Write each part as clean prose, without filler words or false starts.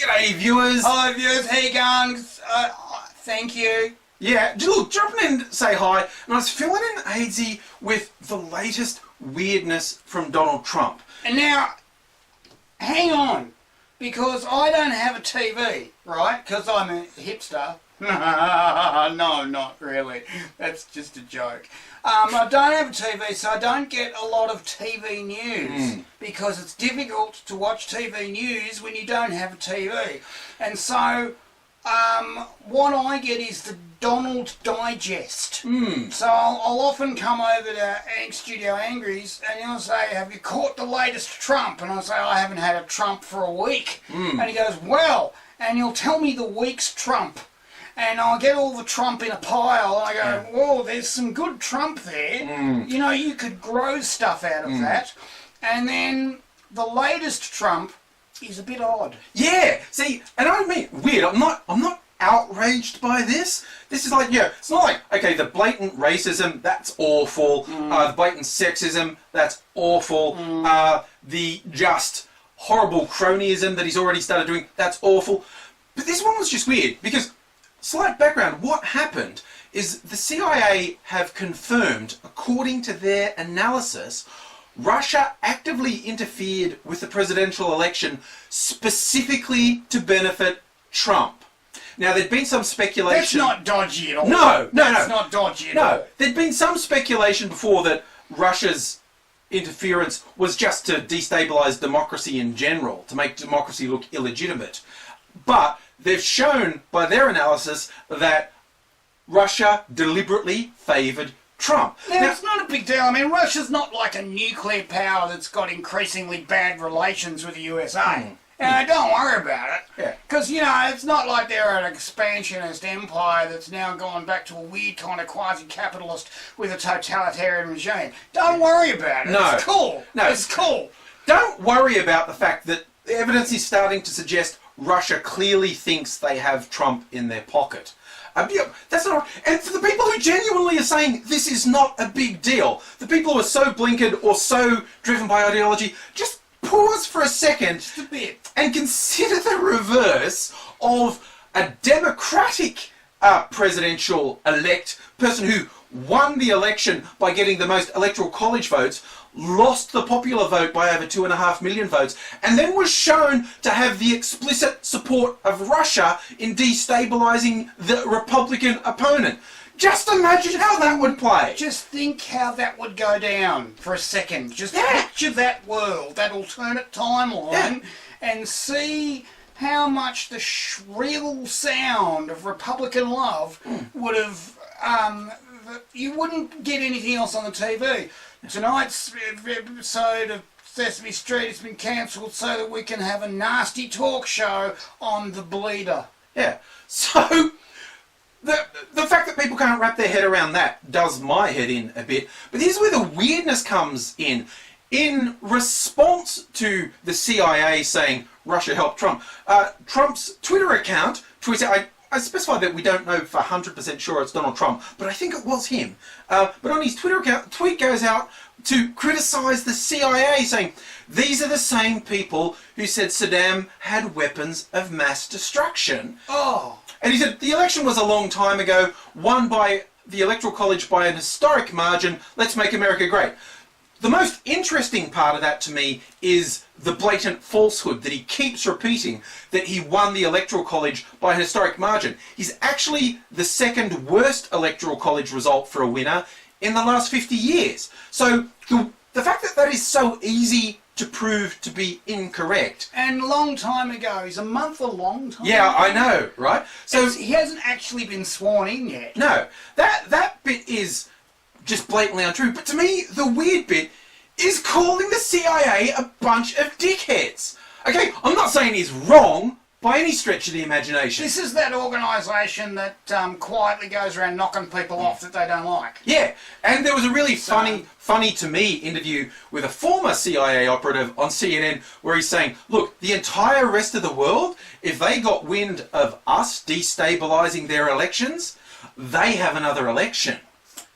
G'day viewers. Hi viewers, how you going? Thank you. Yeah, look, dropping in to say hi, and I was filling in AZ with the latest weirdness from Donald Trump. And now, hang on, because I don't have a TV, right? Because I'm a hipster. No, not really. That's just a joke. I don't have a TV, so I don't get a lot of TV news because it's difficult to watch TV news when you don't have a TV. And so, what I get is the Donald Digest. So I'll often come over to Studio Angry's and he'll say, have you caught the latest Trump? And I'll say, I haven't had a Trump for a week. And he goes, well, and he'll tell me the week's Trump. And I'll get all the Trump in a pile, and I go, whoa, there's some good Trump there. You know, you could grow stuff out of that. And then the latest Trump is a bit odd. Yeah, see, and I don't mean weird. I'm not outraged by this. This is like, it's not like, okay, the blatant racism, that's awful. The blatant sexism, that's awful. The just horrible cronyism that he's already started doing, that's awful. But this one was just weird because, slight background, what happened is the CIA have confirmed, according to their analysis, Russia actively interfered with the presidential election specifically to benefit Trump. Now, there'd been some speculation... That's not dodgy at all. No. That's not dodgy at all. No, there'd been some speculation before that Russia's interference was just to destabilise democracy in general, to make democracy look illegitimate. But they've shown by their analysis that Russia deliberately favoured Trump. Now, it's not a big deal. I mean, Russia's not like a nuclear power that's got increasingly bad relations with the USA. And don't worry about it. Because, you know, it's not like they're an expansionist empire that's now gone back to a weird kind of quasi-capitalist with a totalitarian regime. Don't worry about it. No. It's cool. No. It's cool. Don't worry about the fact that the evidence is starting to suggest Russia clearly thinks they have Trump in their pocket. That's not, and for the people who genuinely are saying this is not a big deal, the people who are so blinkered or so driven by ideology, just pause for a second, Just a bit, and consider the reverse of a democratic presidential elect person who won the election by getting the most electoral college votes, lost the popular vote by over 2.5 million votes, and then was shown to have the explicit support of Russia in destabilising the Republican opponent. Just imagine how that would play. just think how that would go down for a second. Just picture that world, that alternate timeline, and see how much the shrill sound of Republican love would have... you wouldn't get anything else on the TV. Tonight's episode of Sesame Street has been cancelled so that we can have a nasty talk show on the bleeder. Yeah. So, the fact that people can't wrap their head around that does my head in a bit. But here's where the weirdness comes in. In response to the CIA saying Russia helped Trump, Trump's Twitter account tweeted... I specify that we don't know for 100% sure it's Donald Trump, but I think it was him. But on his Twitter account, a tweet goes out to criticise the CIA, saying, these are the same people who said Saddam had weapons of mass destruction. Oh. And he said, the election was a long time ago, won by the Electoral College by an historic margin, let's make America great. The most interesting part of that to me is the blatant falsehood that he keeps repeating, that he won the Electoral College by an historic margin. He's actually the second worst Electoral College result for a winner in the last 50 years. So the fact that that is so easy to prove to be incorrect. And a long time ago. Is a month a long time Yeah, ago? I know, right? So he hasn't actually been sworn in yet. No, that bit is just blatantly untrue. But to me, the weird bit is calling the CIA a bunch of dickheads. Okay, I'm not saying he's wrong by any stretch of the imagination. This is that organisation that quietly goes around knocking people off that they don't like. Yeah, and there was a really funny to me interview with a former CIA operative on CNN where he's saying, look, the entire rest of the world, if they got wind of us destabilising their elections, they have another election.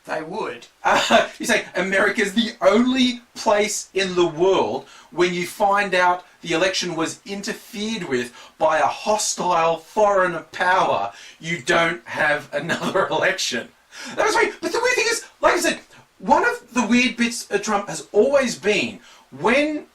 They would. You say America's the only place in the world when you find out the election was interfered with by a hostile foreign power, you don't have another election. That was right. But the weird thing is, like I said, one of the weird bits of Trump has always been when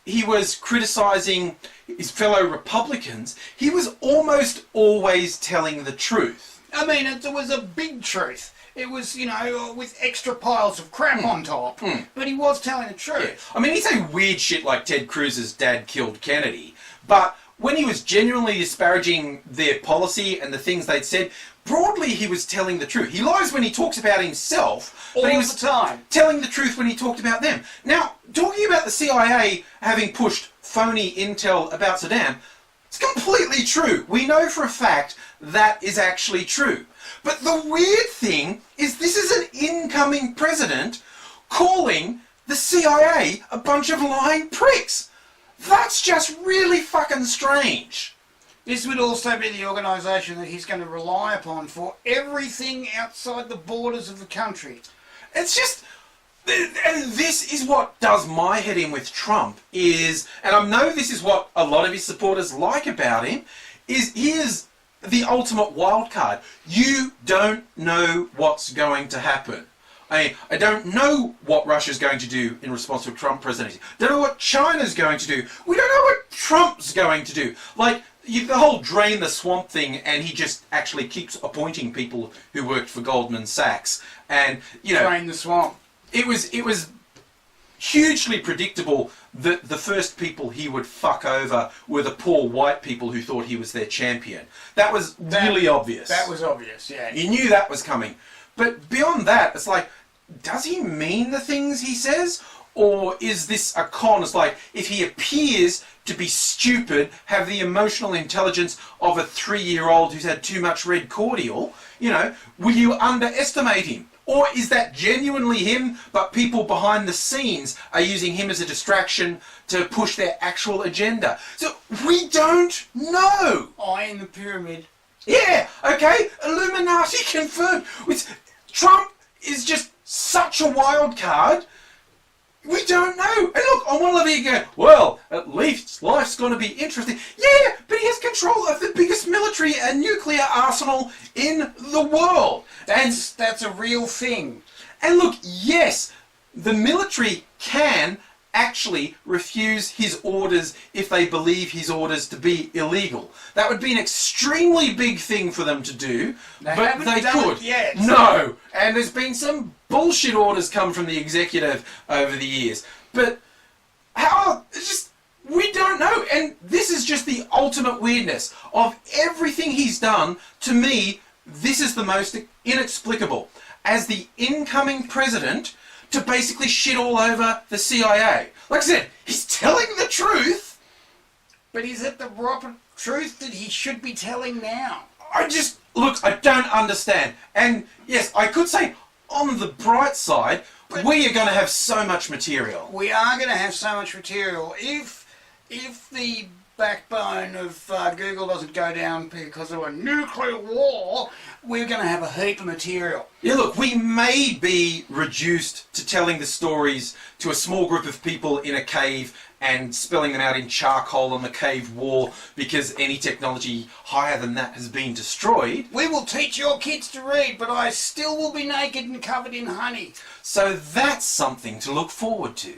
he was criticising his fellow Republicans, he was almost always telling the truth. I mean, it was a big truth. It was, you know, with extra piles of crap on top. But he was telling the truth. Yeah. I mean, he'd say weird shit like Ted Cruz's dad killed Kennedy. But when he was genuinely disparaging their policy and the things they'd said, broadly he was telling the truth. He lies when he talks about himself, but he was the time telling the truth when he talked about them. Now, talking about the CIA having pushed phony intel about Saddam, it's completely true. We know for a fact that is actually true. But the weird thing is this is an incoming president calling the CIA a bunch of lying pricks. That's just really fucking strange. This would also be the organisation that he's going to rely upon for everything outside the borders of the country. It's just... And this is what does my head in with Trump is... And I know this is what a lot of his supporters like about him, is he is the ultimate wild card. You don't know what's going to happen. I don't know what Russia's going to do in response to a Trump presidency. Don't know what China's going to do. We don't know what Trump's going to do. Like, the whole drain the swamp thing, and he just actually keeps appointing people who worked for Goldman Sachs. And, you know... Drain the swamp. It was hugely predictable that the first people he would fuck over were the poor white people who thought he was their champion. That was really obvious. That was obvious, yeah. You knew that was coming. But beyond that, it's like, does he mean the things he says? Or is this a con? It's like, if he appears to be stupid, have the emotional intelligence of a 3-year-old who's had too much red cordial, you know, will you underestimate him? Or is that genuinely him, but people behind the scenes are using him as a distraction to push their actual agenda? So we don't know. Eye in the pyramid. Yeah, okay, Illuminati confirmed. Trump is just such a wild card. We don't know. And look, on one level you go, well, at least life's going to be interesting. Yeah, but he has control of the biggest military and nuclear arsenal in the world. That's a real thing. And look, yes, the military can actually refuse his orders if they believe his orders to be illegal. That would be an extremely big thing for them to do, but they could. Yet. No, and there's been some bullshit orders come from the executive over the years. But how? It's just, we don't know. And this is just the ultimate weirdness of everything he's done. To me, this is the most inexplicable. As the incoming president, to basically shit all over the CIA. Like I said, he's telling the truth. But is it the proper truth that he should be telling now? I don't understand. And yes, I could say on the bright side, we are going to have so much material. We are going to have so much material. If the backbone of Google doesn't go down because of a nuclear war, we're going to have a heap of material. Yeah, look, we may be reduced to telling the stories to a small group of people in a cave and spelling them out in charcoal on the cave wall because any technology higher than that has been destroyed. We will teach your kids to read, but I still will be naked and covered in honey. So that's something to look forward to.